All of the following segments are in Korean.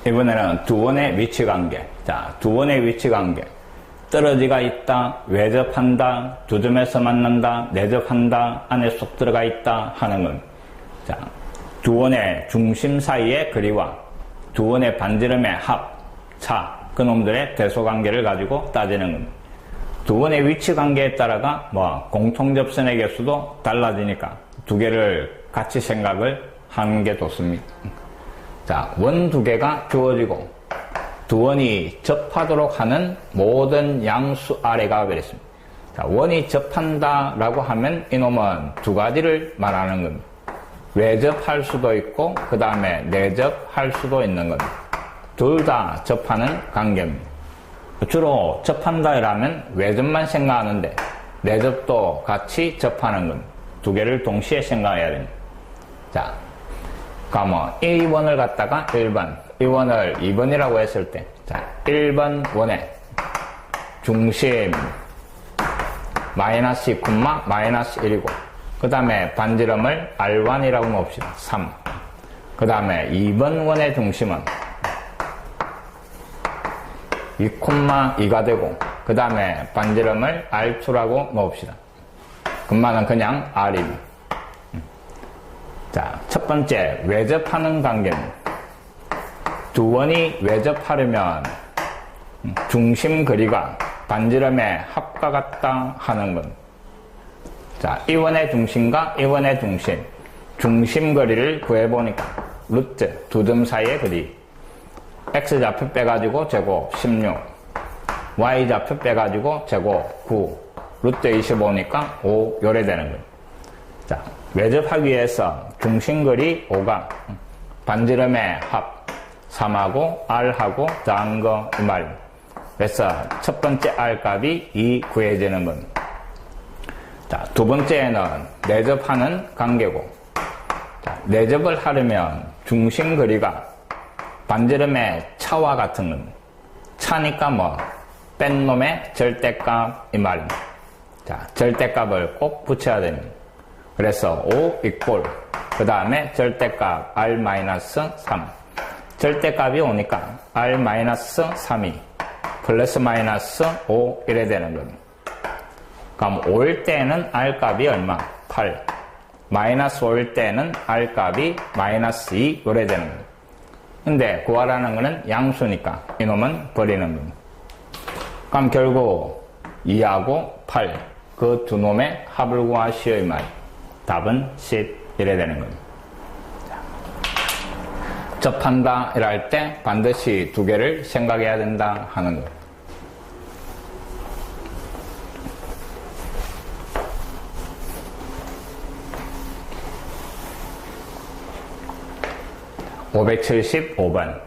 이번에는 두 원의 위치 관계. 자, 두 원의 위치 관계. 떨어지가 있다, 외접한다, 두 점에서 만난다, 내접한다, 안에 쏙 들어가 있다 하는 건. 자, 두 원의 중심 사이의 거리와 두 원의 반지름의 합, 차, 그놈들의 대소관계를 가지고 따지는 겁니다. 두 원의 위치 관계에 따라가 공통접선의 개수도 달라지니까 두 개를 같이 생각을 하는 게 좋습니다. 자, 원 두 개가 주어지고 두 원이 접하도록 하는 모든 양수 아래가 그랬습니다. 자, 원이 접한다라고 하면 이놈은 두 가지를 말하는 겁니다. 외접할 수도 있고 그 다음에 내접할 수도 있는 겁니다. 둘 다 접하는 관계입니다. 주로 접한다라면 외접만 생각하는데 내접도 같이 접하는 겁니다. 두 개를 동시에 생각해야 됩니다. 자, 그러면 1원을 갖다가 1번, 1원을 2번이라고 했을 때, 자, 1번 원의 중심 마이너스 2, 마이너스 1이고, 그 다음에 반지름을 R1이라고 놓읍시다. 3. 그 다음에 2번 원의 중심은 2,2가 되고, 그 다음에 반지름을 R2라고 놓읍시다. 금마는 그냥 R입니다. 자, 첫 번째, 외접하는 관계입니다. 두 원이 외접하려면 중심 거리가 반지름의 합과 같다 하는 건. 자, 이 원의 중심과 이 원의 중심 거리를 구해보니까 루트 두 점 사이의 거리. X좌표 빼가지고 제곱 16, Y좌표 빼가지고 제곱 9, 루트 25니까 5 요래 되는 거예요. 자, 외접하기 위해서 중심거리 5가 반지름의 합 3하고 R하고 더한 거 이 말입니다. 그래서 첫 번째 R 값이 2 구해지는 겁니다. 자, 두 번째는 내접하는 관계고, 자, 내접을 하려면 중심거리가 반지름의 차와 같은 겁니다. 차니까 뺀 놈의 절대값 이 말입니다. 자, 절대값을 꼭 붙여야 됩니다. 그래서 5 이꼴 그 다음에 절대값 R-3 절대값이 오니까 R-3이 플러스 마이너스 5 이래 되는 겁니다. 그럼 5일 때는 R값이 얼마? 8 마이너스 5일 때는 R값이 마이너스 2 이래 되는 겁니다. 근데 구하라는 거는 양수니까 이놈은 버리는 겁니다. 그럼 결국 2하고 8 그 두 놈의 합을 구하시오 이 말이에요. 답은 10 이래 되는 겁니다. 접한다 이럴 때 반드시 두 개를 생각해야 된다 하는 거예요. (575번)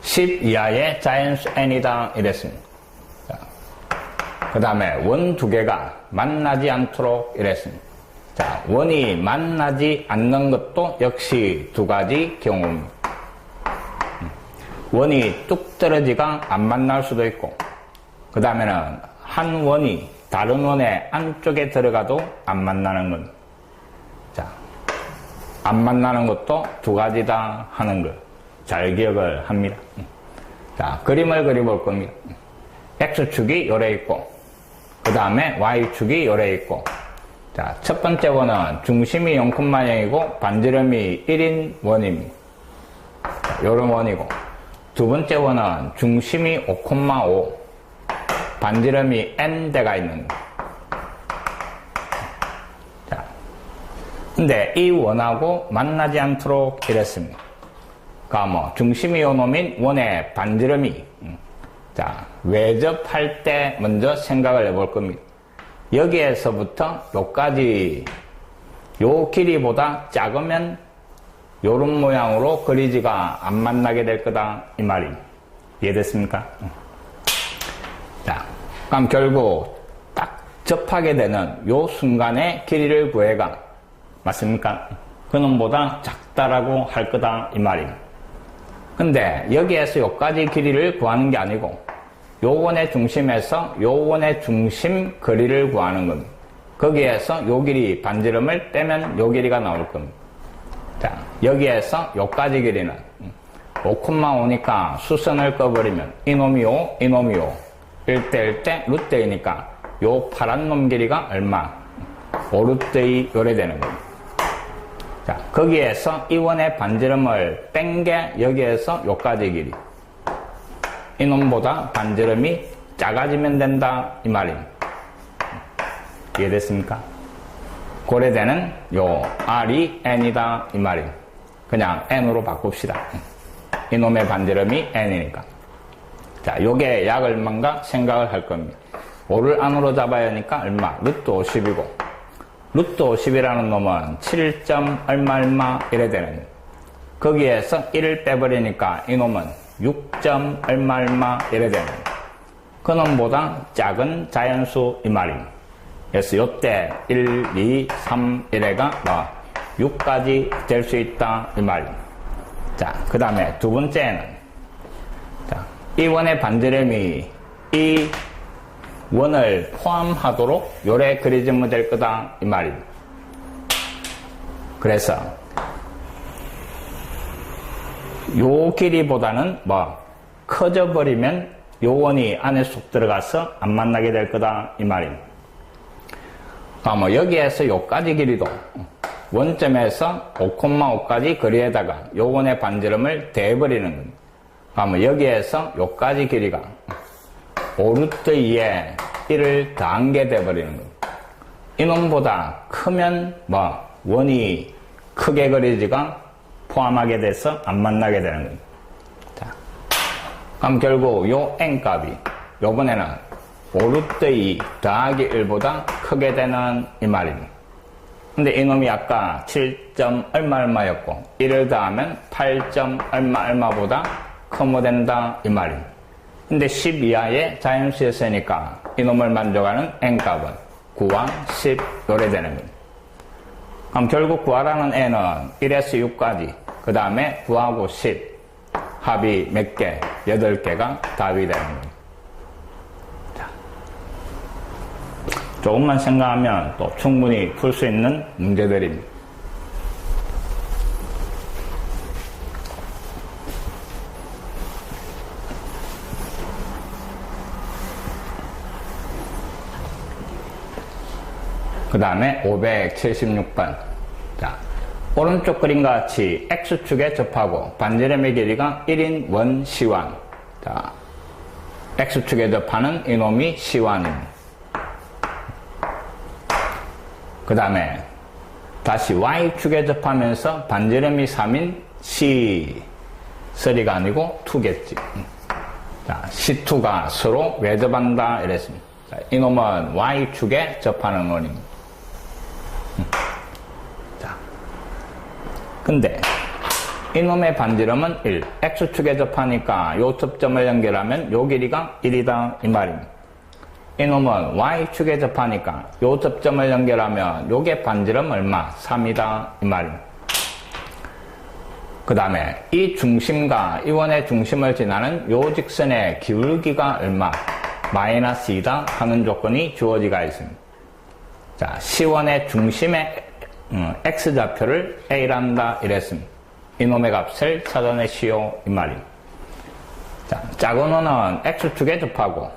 10 이하의 자연수 n이다 이랬습니다. 그 다음에 원 두 개가 만나지 않도록 이랬습니다. 자, 원이 만나지 않는 것도 역시 두 가지 경우입니다. 원이 뚝 떨어지가 안 만날 수도 있고, 그 다음에는 한 원이 다른 원의 안쪽에 들어가도 안 만나는 것. 자, 안 만나는 것도 두 가지다 하는 걸 잘 기억을 합니다. 자, 그림을 그려볼 겁니다. X축이 요래 있고, 그 다음에 Y축이 요래 있고, 자, 첫 번째 원은 중심이 0,0이고 반지름이 1인 원입니다. 자, 요런 원이고, 두 번째 원은 중심이 5,5, 반지름이 n대가 있는 거. 자, 근데 이 원하고 만나지 않도록 이랬습니다. 그러니까 중심이 요 놈인 원의 반지름이, 자, 외접할 때 먼저 생각을 해볼 겁니다. 여기에서부터 요까지 요 길이보다 작으면 요런 모양으로 그리지가 안 만나게 될 거다 이 말입니다. 이해됐습니까? 자, 그럼 결국 딱 접하게 되는 요 순간의 길이를 구해가 맞습니까? 그놈보다 작다라고 할 거다 이 말입니다. 근데 여기에서 요까지 길이를 구하는 게 아니고 요 원의 중심에서 요 원의 중심 거리를 구하는 겁니다. 거기에서 요 길이 반지름을 빼면 요 길이가 나올 겁니다. 자, 여기에서 요까지 길이는 5,5니까 수선을 꺼버리면 이놈이 5, 이놈이 5. 1대 1대 루트이니까 요 파란 놈 길이가 얼마? 5루트2 요래 되는 거예요. 자, 거기에서 이 원의 반지름을 뺀 게 여기에서 요까지 길이. 이놈보다 반지름이 작아지면 된다 이 말입니다. 이해됐습니까? 고려되는 요 R이 N이다 이 말입니다. 그냥 N으로 바꿉시다. 이놈의 반지름이 N이니까. 자, 요게 약 얼마인가 생각을 할 겁니다. 5를 안으로 잡아야 하니까 얼마? 루트 50이고 루트 50이라는 놈은 7. 얼마 이래 되는 거예요. 거기에서 1을 빼버리니까 이놈은 6. 얼마 이래 되는 거예요. 그 놈보다 작은 자연수 이 말입니다. 그래서 요때 1, 2, 3 이래가 6까지 될 수 있다 이 말입니다. 자, 그 다음에 두 번째는 자, 이 원의 반지름이 이 원을 포함하도록 요래 그려지면 될 거다 이 말입니다. 그래서 요 길이보다는 커져 버리면 요 원이 안에 쏙 들어가서 안 만나게 될 거다 이 말입니다. 여기에서 요까지 길이도 원점에서 5,5까지 거리에다가 요 원의 반지름을 대버리는 겁니다. 여기에서 요까지 길이가 5루트2에 1을 더한 게 돼버리는 겁니다. 이놈보다 크면 원이 크게 그리지가 포함하게 돼서 안 만나게 되는 겁니다. 자, 그럼 결국 요 n값이 요번에는 5루트2 더하기 1보다 크게 되는 이 말입니다. 근데 이놈이 아까 7. 얼마였고 1을 더하면 8. 얼마보다 크면 된다 이 말입니다. 근데 10 이하의 자연수였으니까 이놈을 만족하는 n값은 9와 10 요래 되는 겁니다. 그럼 결국 구하라는 n은 1에서 6까지 그 다음에 9하고 10 합이 몇 개? 8개가 답이 되는 겁니다. 자, 조금만 생각하면 또 충분히 풀 수 있는 문제들입니다. 그 다음에 576번. 자, 오른쪽 그림과 같이 X축에 접하고 반지름의 길이가 1인 원 시완. 자, X축에 접하는 이놈이 시완입니다. 그 다음에 다시 Y축에 접하면서 반지름이 3인 C3가 아니고 2겠지. 자, C2가 서로 왜 접한다 이랬습니다. 자, 이놈은 Y축에 접하는 원입니다. 자, 근데 이놈의 반지름은 1, X축에 접하니까 요 접점을 연결하면 요 길이가 1이다 이 말입니다. 이놈은 Y축에 접하니까 요 접점을 연결하면 요게 반지름 얼마? 3이다 이 말입니다. 그 다음에 이 중심과 이 원의 중심을 지나는 요 직선의 기울기가 얼마? 마이너스 2다 하는 조건이 주어지가 있습니다. 자, C1의 중심의 X좌표를 A란다 이랬습니다. 이놈의 값을 찾아내시오 이 말입니다. 자, 작은 원은 X축에 접하고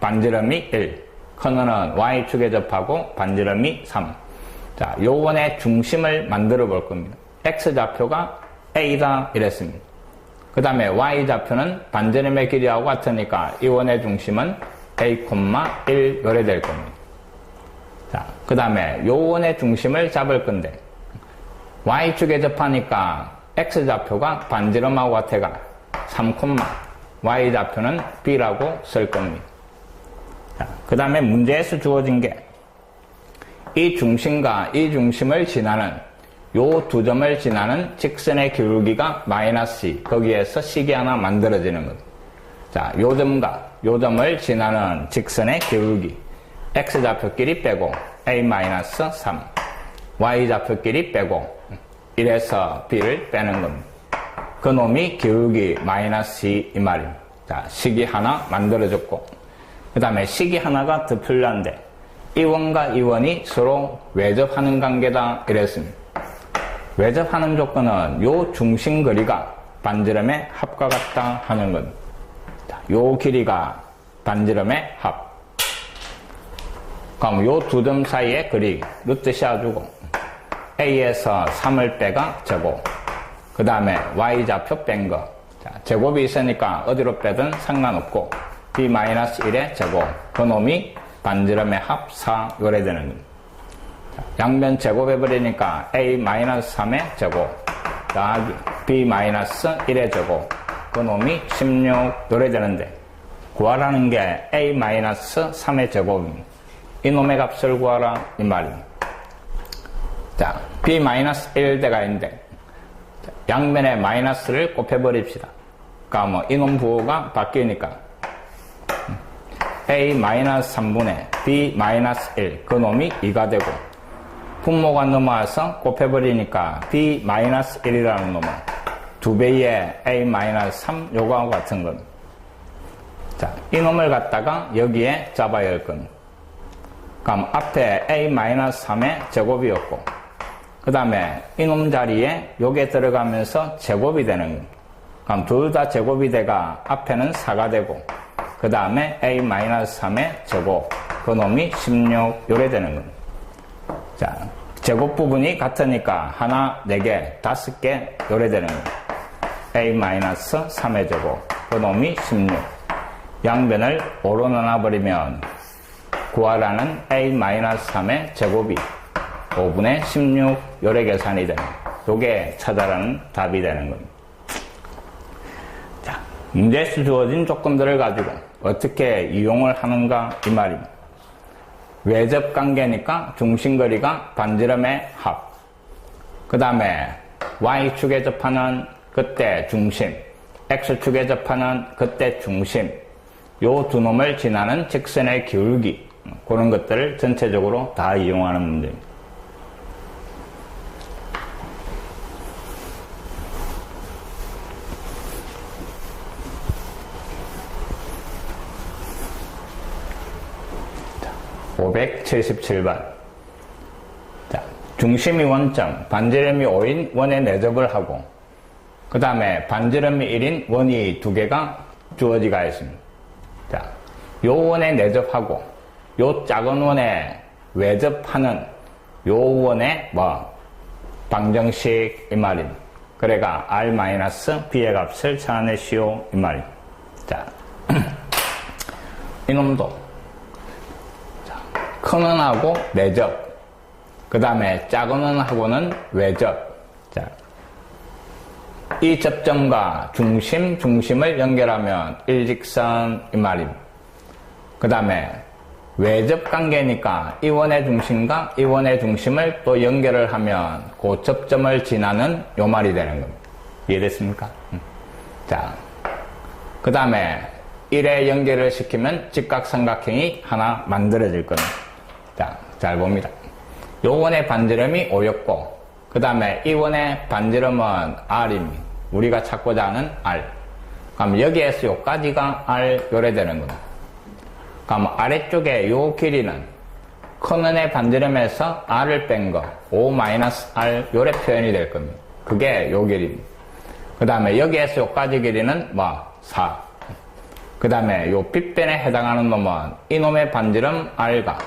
반지름이 1, 큰 원은 Y축에 접하고 반지름이 3. 자, 요 원의 중심을 만들어 볼 겁니다. X좌표가 A다 이랬습니다. 그 다음에 Y좌표는 반지름의 길이하고 같으니까 이 원의 중심은 A, 1 요래 될 겁니다. 자, 그 다음에 요 원의 중심을 잡을 건데 Y축에 접하니까 X좌표가 반지름하고 같아가 3, Y좌표는 B라고 쓸 겁니다. 자, 그 다음에 문제에서 주어진 게 이 중심과 이 중심을 지나는 요 두 점을 지나는 직선의 기울기가 마이너스 2, 거기에서 식이 하나 만들어지는 겁니다. 자, 요 점과 요 점을 지나는 직선의 기울기 X좌표끼리 빼고 A-3, Y좌표끼리 빼고 1에서 B를 빼는 겁니다. 그 놈이 기울기 마이너스 2 이 말입니다. 자, 식이 하나 만들어졌고 그 다음에 식이 하나가 더 필요한데 이 원과 이 원이 서로 외접하는 관계다 이랬습니다. 외접하는 조건은 요 중심 거리가 반지름의 합과 같다 하는 건, 요 길이가 반지름의 합. 그럼 요 두 점 사이의 거리 루트 씌워주고 A에서 3을 빼가 제곱, 그 다음에 Y좌표 뺀 거. 자, 제곱이 있으니까 어디로 빼든 상관없고 B-1의 제곱, 그놈이 반지름의 합 4 요래 되는 거. 양변 제곱해버리니까 A-3의 제곱 더하기 B-1의 제곱, 그놈이 16 요래 되는데, 구하라는 게 A-3의 제곱입니다. 이놈의 값을 구하라 이 말입니다. 자, B-1대가 있는데 양변에 마이너스를 곱해버립시다. 그러니까 뭐 이놈 부호가 바뀌니까 A-3분의 B-1, 그놈이 2가 되고, 분모가 넘어와서 곱해버리니까 B-1이라는 놈은 2배의 A-3 요거하고 같은 겁니다. 자, 이놈을 갖다가 여기에 잡아야 할 겁니다. 그럼 앞에 A-3의 제곱이었고, 그 다음에 이놈 자리에 요게 들어가면서 제곱이 되는 겁니다. 그럼 둘 다 제곱이 돼가 앞에는 4가 되고, 그 다음에 A-3의 제곱, 그놈이 16 요래 되는 겁니다. 자, 제곱 부분이 같으니까 하나, 4개, 5개 요래 되는 겁니다. A-3의 제곱, 그놈이 16. 양변을 5로 나눠버리면 구하라는 A-3의 제곱이 5분의 16 요래 계산이 되는, 요게 찾아라는 답이 되는 겁니다. 자, 문제에서 주어진 조건들을 가지고 어떻게 이용을 하는가 이 말입니다. 외접관계니까 중심거리가 반지름의 합, 그 다음에 Y축에 접하는 그때 중심, X축에 접하는 그때 중심, 요 두 놈을 지나는 직선의 기울기, 그런 것들을 전체적으로 다 이용하는 문제입니다. 자, 577번. 자, 중심이 원점, 반지름이 5인 원에 내접을 하고, 그 다음에 반지름이 1인 원이 2개가 주어지가 있습니다. 자, 요 원에 내접하고 요 작은 원에 외접하는 요 원의 방정식 이 말입니다. 그래가 R-B의 값을 찾아내시오 이 말입니다. 자, 이놈도 큰 원하고 내접, 그 다음에 작은 원하고는 외접. 자, 이 접점과 중심을 연결하면 일직선 이 말입니다. 그 다음에 외접 관계니까 이 원의 중심과 이 원의 중심을 또 연결을 하면 그 접점을 지나는 요 말이 되는 겁니다. 이해됐습니까? 자, 그 다음에 1에 연결을 시키면 직각삼각형이 하나 만들어질 겁니다. 자, 잘 봅니다. 요 원의 반지름이 5였고, 그 다음에 이 원의 반지름은 R입니다. 우리가 찾고자 하는 R. 그럼 여기에서 요까지가 R 요래 되는 겁니다. 그럼 아래쪽에 요 길이는 큰 원의 반지름에서 R을 뺀 거, 5-R 요래 표현이 될 겁니다. 그게 요 길이입니다. 그 다음에 여기에서 요까지 길이는 4. 그 다음에 요 빗변에 해당하는 놈은 이놈의 반지름 R과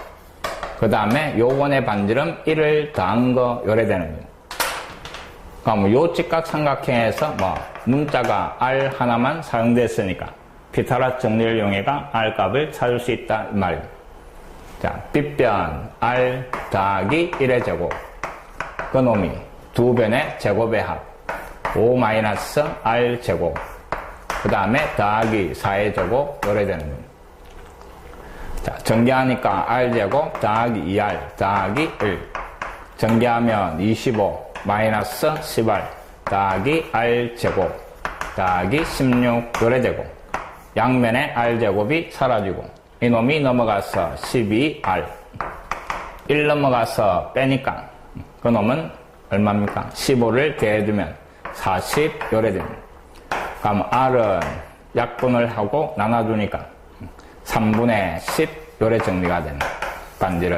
그 다음에 요 원의 반지름 1을 더한 거 요래 되는 겁니다. 그럼 요 직각삼각형에서 문자가 R 하나만 사용됐으니까 피타고라스 정리를 이용해가 R 값을 찾을 수 있다 이 말입니다. 자, 빗변 R 더하기 1의 제곱, 그 놈이 두 변의 제곱의 합 5-R 제곱, 그 다음에 더하기 4의 제곱 요래 되는 겁니다. 자, 전개하니까 R제곱 더하기 2R 더하기 1, 전개하면 25 마이너스 10R 더하기 R제곱 더하기 16 요래 되고, 양면에 R제곱이 사라지고 이놈이 넘어가서 12R, 1 넘어가서 빼니까 그 놈은 얼마입니까? 15를 더해주면 40 요래 됩니다. 그럼 R은 약분을 하고 나눠주니까 3분의 10 요래 정리가 되는 반지름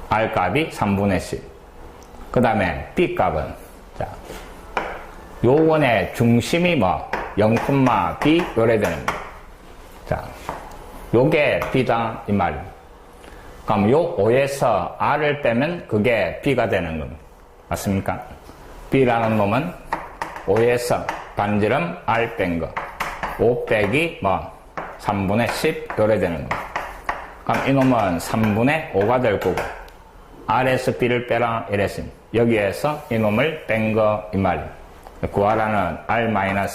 R 값이 3분의 10. 그 다음에 B 값은, 자, 요 원의 중심이 뭐 0,b 요래 되는 거. 자, 요게 b다 이 말. 그럼 요 5에서 r을 빼면 그게 b가 되는 겁니다. 맞습니까? b라는 놈은 5에서 반지름 r 뺀 거. 5 빼기 뭐 3분의 10 요래 되는 거. 그럼 이놈은 3분의 5가 될 거고 r에서 b를 빼라 이랬습니다. 여기에서 이놈을 뺀 거 이 말이에요. 구하라는 r-b는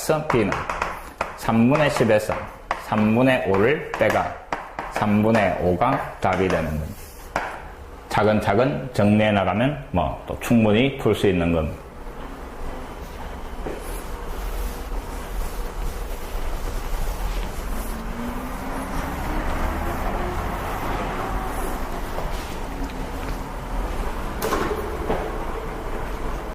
3분의 10에서 3분의 5를 빼가 3분의 5가 답이 되는 겁니다. 차근차근 정리해 나가면 뭐 또 충분히 풀 수 있는 겁니다.